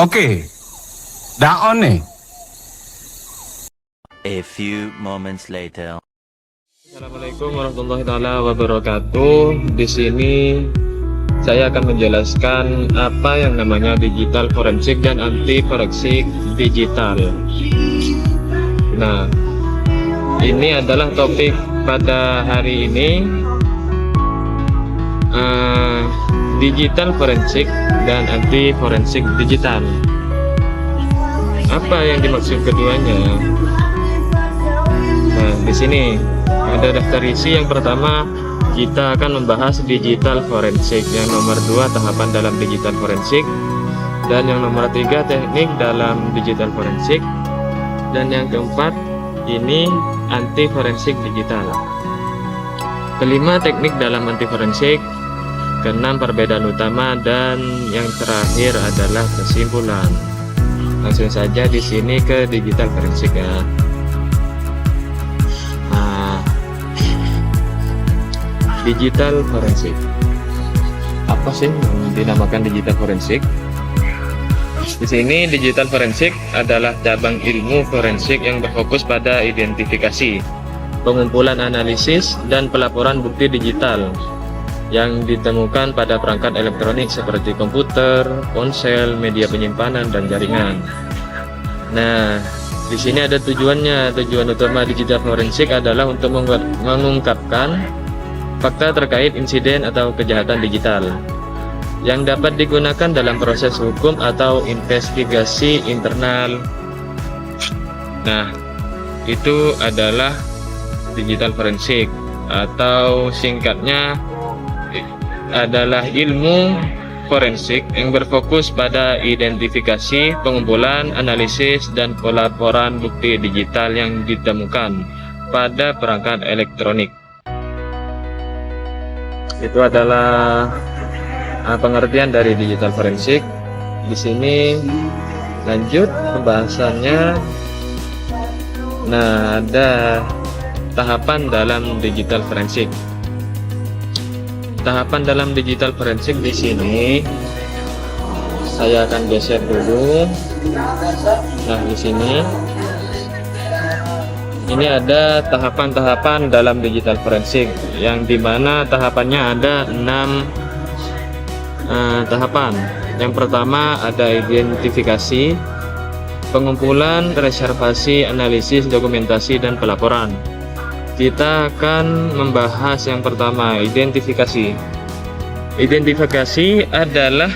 Okey. Dah on ni. A few moments later. Assalamualaikum warahmatullahi taala wabarakatuh. Di sini saya akan menjelaskan apa yang namanya digital forensik dan anti forensik digital. Nah, ini adalah topik pada hari ini, digital forensik dan anti forensik digital. Apa yang dimaksud keduanya? Nah, di sini ada daftar isi. Yang pertama, kita akan membahas digital forensik. Yang nomor 2, tahapan dalam digital forensik. Dan yang nomor 3, teknik dalam digital forensik. Dan yang keempat, ini anti forensik digital. Kelima, teknik dalam anti forensik. Keenam, perbedaan utama. Dan yang terakhir adalah kesimpulan. Langsung saja di sini ke digital forensik ya. Digital forensik. Apa sih yang dinamakan digital forensik? Di sini digital forensik adalah cabang ilmu forensik yang berfokus pada identifikasi, pengumpulan analisis, dan pelaporan bukti digital yang ditemukan pada perangkat elektronik seperti komputer, ponsel, media penyimpanan, dan jaringan. Nah, di sini ada tujuannya. Tujuan utama digital forensik adalah untuk mengungkapkan fakta terkait insiden atau kejahatan digital yang dapat digunakan dalam proses hukum atau investigasi internal. Nah, itu adalah digital forensik, atau singkatnya adalah ilmu forensik yang berfokus pada identifikasi, pengumpulan, analisis, dan pelaporan bukti digital yang ditemukan pada perangkat elektronik. Itu adalah pengertian dari digital forensik. Di sini lanjut pembahasannya. Nah, ada tahapan dalam digital forensik. Tahapan dalam digital forensik di sini saya akan geser dulu. Nah, di sini ini ada tahapan-tahapan dalam digital forensik, yang dimana tahapannya ada 6 tahapan. Yang pertama ada identifikasi, pengumpulan, reservasi, analisis, dokumentasi, dan pelaporan. Kita akan membahas yang pertama, identifikasi. Identifikasi adalah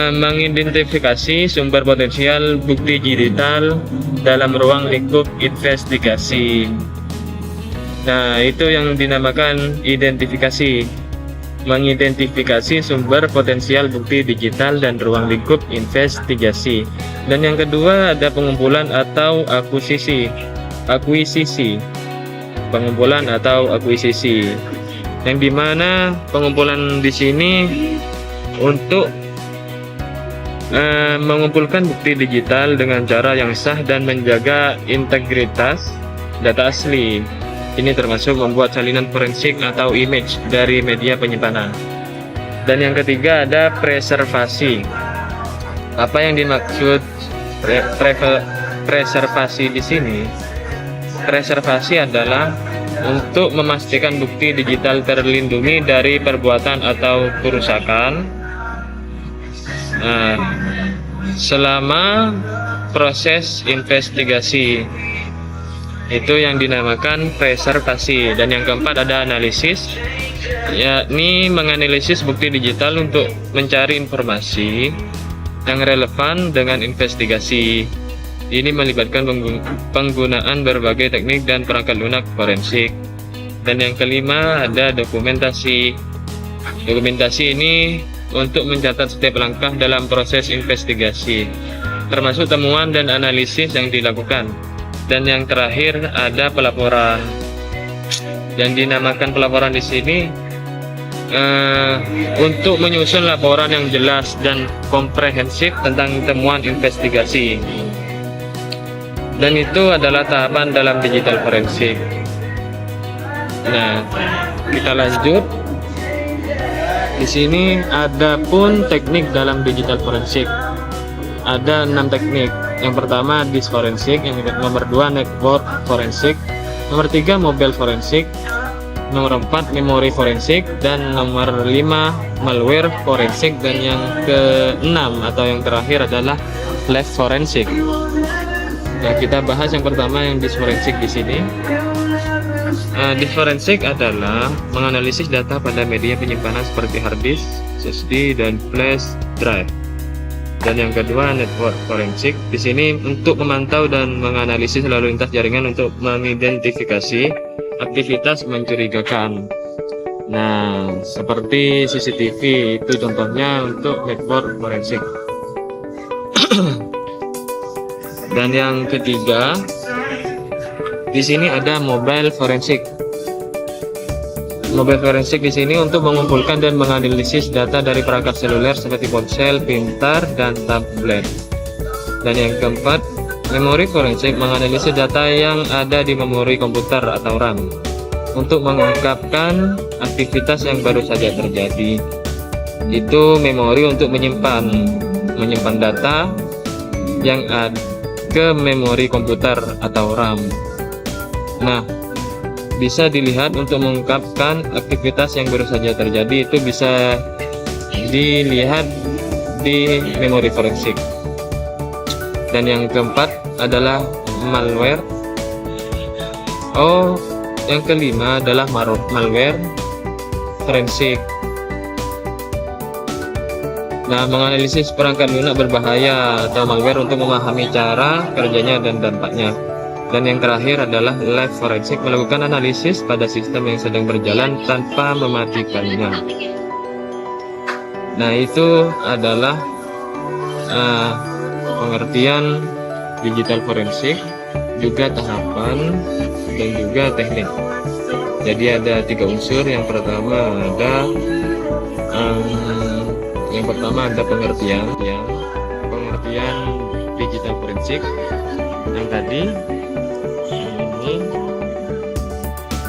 mengidentifikasi sumber potensial bukti digital dalam ruang lingkup investigasi. Nah, itu yang dinamakan identifikasi. Mengidentifikasi sumber potensial bukti digital dan ruang lingkup investigasi. Dan yang kedua ada pengumpulan atau akuisisi. Pengumpulan atau akuisisi. Yang dimana pengumpulan di sini untuk mengumpulkan bukti digital dengan cara yang sah dan menjaga integritas data asli. Ini termasuk membuat salinan forensik atau image dari media penyimpanan. Dan yang ketiga ada preservasi. Apa yang dimaksud preservasi di sini? Preservasi adalah untuk memastikan bukti digital terlindungi dari perbuatan atau kerusakan selama proses investigasi. Itu yang dinamakan preservasi. Dan yang keempat ada analisis, yakni menganalisis bukti digital untuk mencari informasi yang relevan dengan investigasi. Ini melibatkan penggunaan berbagai teknik dan perangkat lunak forensik. Dan yang kelima ada dokumentasi. Dokumentasi ini untuk mencatat setiap langkah dalam proses investigasi, termasuk temuan dan analisis yang dilakukan. Dan yang terakhir ada pelaporan. Yang dinamakan pelaporan di sini untuk menyusun laporan yang jelas dan komprehensif tentang temuan investigasi. Dan itu adalah tahapan dalam digital forensik. Nah, kita lanjut. Di sini ada pun teknik dalam digital forensik. ada 6 teknik. Yang pertama disk forensik, yang nomor 2 network forensik, nomor 3 mobile forensik, nomor 4 memori forensik, dan nomor 5 malware forensik, dan yang ke-6 atau yang terakhir adalah lab forensik. Nah, kita bahas yang pertama yang disk forensik di sini. Disk forensik adalah menganalisis data pada media penyimpanan seperti hard disk, SSD, dan flash drive. Dan yang kedua network forensik di sini untuk memantau dan menganalisis lalu lintas jaringan untuk mengidentifikasi aktivitas mencurigakan. Nah, seperti CCTV itu contohnya untuk network forensik. Dan yang ketiga di sini ada mobile forensik. Mobile forensik di sini untuk mengumpulkan dan menganalisis data dari perangkat seluler seperti ponsel pintar dan tablet. Dan yang keempat, memori forensik menganalisis data yang ada di memori komputer atau RAM untuk mengungkapkan aktivitas yang baru saja terjadi. Itu memori untuk menyimpan data yang ada ke memori komputer atau RAM. Nah, bisa dilihat untuk mengungkapkan aktivitas yang baru saja terjadi, itu bisa dilihat di memori forensik. Dan yang keempat adalah malware. Yang kelima adalah malware forensik. Nah, menganalisis perangkat lunak berbahaya atau malware untuk memahami cara kerjanya dan dampaknya. Dan yang terakhir adalah lab forensik, melakukan analisis pada sistem yang sedang berjalan tanpa mematikannya. Nah, itu adalah pengertian digital forensik, juga tahapan dan juga teknik. Jadi ada 3 unsur. Yang pertama ada pengertian digital forensik yang tadi.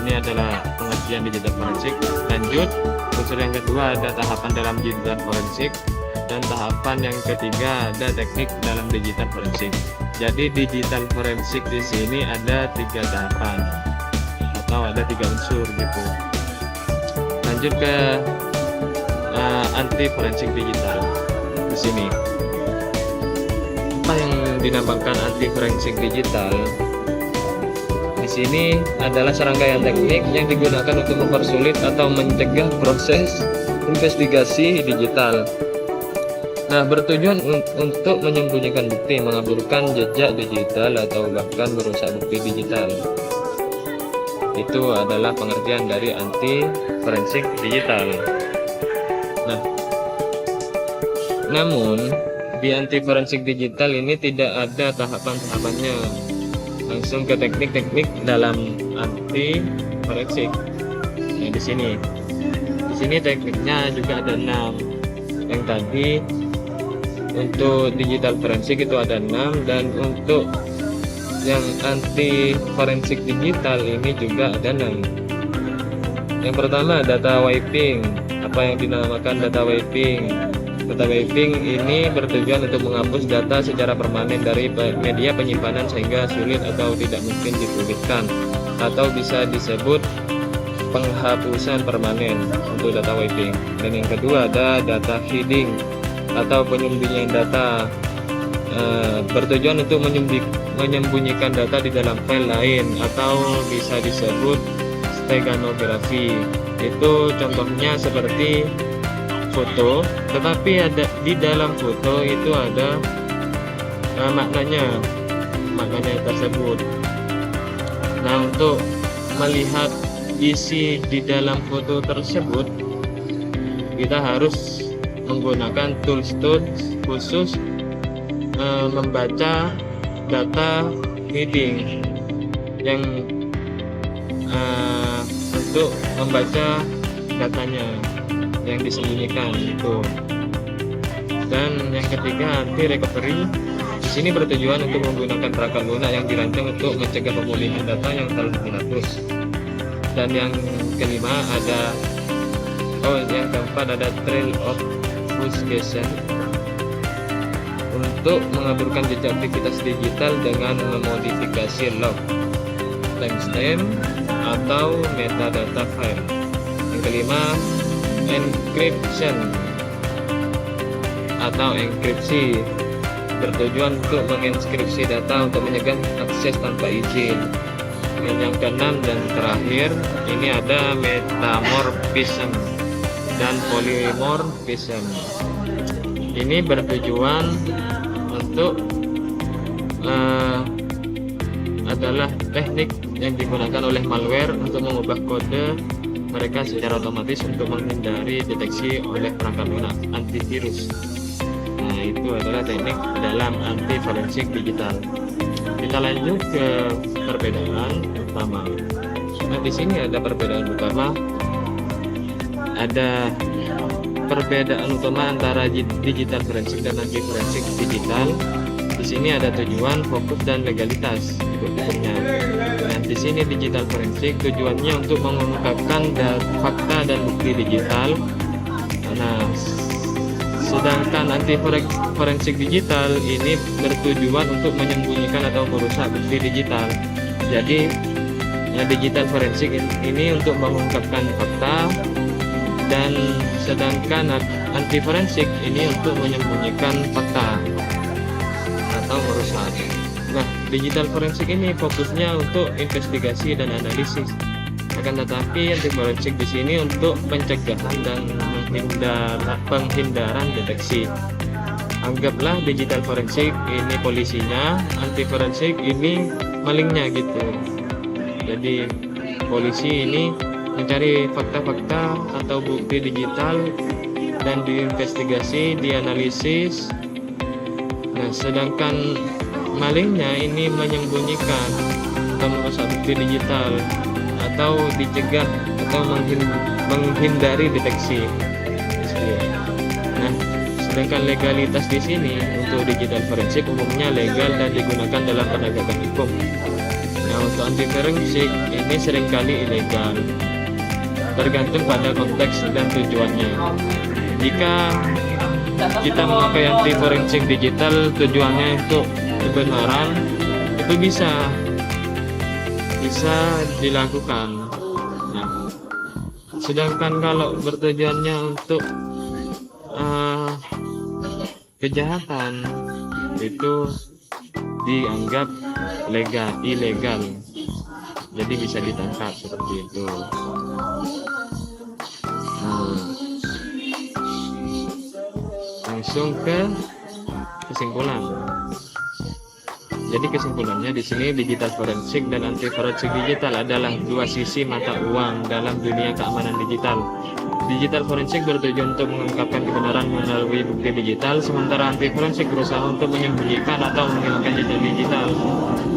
Ini adalah pengertian digital forensik. Lanjut, unsur yang kedua ada tahapan dalam digital forensik, dan tahapan yang ketiga ada teknik dalam digital forensik. Jadi digital forensik di sini ada 3 tahapan atau ada 3 unsur gitu. Lanjut ke anti forensik digital di sini. Apa yang dinamakan anti forensik digital? Di sini adalah serangkaian teknik yang digunakan untuk mempersulit atau mencegah proses investigasi digital. Nah, bertujuan untuk menyembunyikan bukti, mengaburkan jejak digital, atau bahkan merusak bukti digital. Itu adalah pengertian dari anti forensik digital. Nah, namun di anti forensik digital ini tidak ada tahapan-tahapannya. Langsung ke teknik-teknik dalam anti forensik. Nah, di sini tekniknya juga ada 6. Yang tadi untuk digital forensik itu ada 6, dan untuk yang anti forensik digital ini juga ada 6. Yang pertama data wiping. Apa yang dinamakan data wiping? Data wiping ini bertujuan untuk menghapus data secara permanen dari media penyimpanan sehingga sulit atau tidak mungkin dipulihkan, atau bisa disebut penghapusan permanen untuk data wiping. Dan yang kedua ada data hiding atau penyembunyian data, bertujuan untuk menyembunyikan data di dalam file lain, atau bisa disebut steganografi. Itu contohnya seperti foto, tetapi ada di dalam foto itu ada maknanya tersebut. Nah, untuk melihat isi di dalam foto tersebut, kita harus menggunakan tools khusus membaca data hiding yang untuk membaca datanya yang disembunyikan itu. Dan yang ketiga anti recovery. Di sini bertujuan untuk menggunakan perangkat lunak yang dirancang untuk mencegah pemulihan data yang telah dihapus. Dan yang kelima yang keempat ada trail of obfuscation. untuk mengaburkan jejak aktivitas digital dengan memodifikasi log, timestamp, atau metadata file. Yang kelima, encryption atau enkripsi, bertujuan untuk menginskripsi data untuk menyegah akses tanpa izin. Yang keenam dan terakhir, ini ada metamorphism dan polymorphism. Ini bertujuan untuk adalah teknik yang digunakan oleh malware untuk mengubah kode mereka secara otomatis untuk menghindari deteksi oleh perangkat lunak antivirus. Nah, itu adalah teknik dalam anti forensik digital. Kita lanjut ke perbedaan utama. Nah, di sini ada perbedaan utama. Ada perbedaan utama antara digital forensik dan anti forensik digital. Di sini ada tujuan, fokus, dan legalitas berikutnya. Nah, di sini digital forensik tujuannya untuk mengungkapkan fakta dan bukti digital. Nah, sedangkan anti forensik digital ini bertujuan untuk menyembunyikan atau merusak bukti digital. Jadi, digital forensik ini untuk mengungkapkan fakta, dan sedangkan anti forensik ini untuk menyembunyikan fakta atau merusak. Nah, digital forensik ini fokusnya untuk investigasi dan analisis. Akan tetapi anti forensik di sini untuk pencegahan dan penghindaran deteksi. Anggaplah digital forensik ini polisinya, anti forensik ini malingnya gitu. Jadi polisi ini mencari fakta-fakta atau bukti digital dan diinvestigasi, dianalisis. Nah, sedangkan malingnya ini menyembunyikan atau merusak bukti digital atau dicegah atau menghindari deteksi. Nah, sedangkan legalitas di sini untuk digital forensik umumnya legal dan digunakan dalam penegakan hukum. Nah, untuk anti forensik ini seringkali ilegal, tergantung pada konteks dan tujuannya. Jika kita memakai anti forensik digital tujuannya untuk kebenaran, itu bisa dilakukan. Nah, sedangkan kalau bertujuannya untuk kejahatan, itu dianggap ilegal, jadi bisa ditangkap seperti itu. Langsung ke kesimpulan. Jadi kesimpulannya di sini digital forensik dan anti forensik digital adalah dua sisi mata uang dalam dunia keamanan digital. Digital forensik bertujuan untuk mengungkapkan kebenaran melalui bukti digital, sementara anti forensik berusaha untuk menyembunyikan atau menghilangkan jejak digital.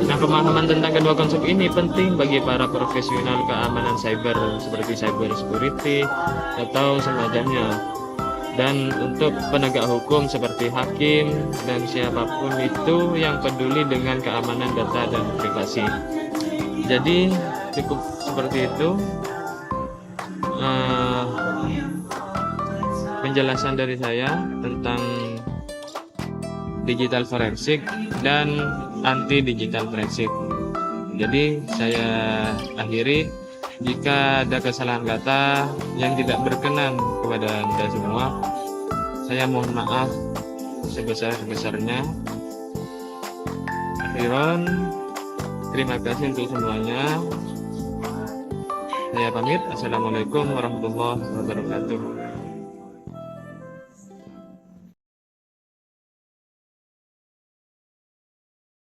Nah, pemahaman tentang kedua konsep ini penting bagi para profesional keamanan cyber seperti cyber security atau semacamnya. Dan untuk penegak hukum seperti hakim dan siapapun itu yang peduli dengan keamanan data dan privasi. Jadi cukup seperti itu penjelasan dari saya tentang digital forensik dan anti digital forensik. Jadi saya akhiri. Jika ada kesalahan kata yang tidak berkenan kepada Anda semua, saya mohon maaf sebesar-besarnya. Akhiran, terima kasih untuk semuanya. Saya pamit. Assalamualaikum warahmatullahi wabarakatuh.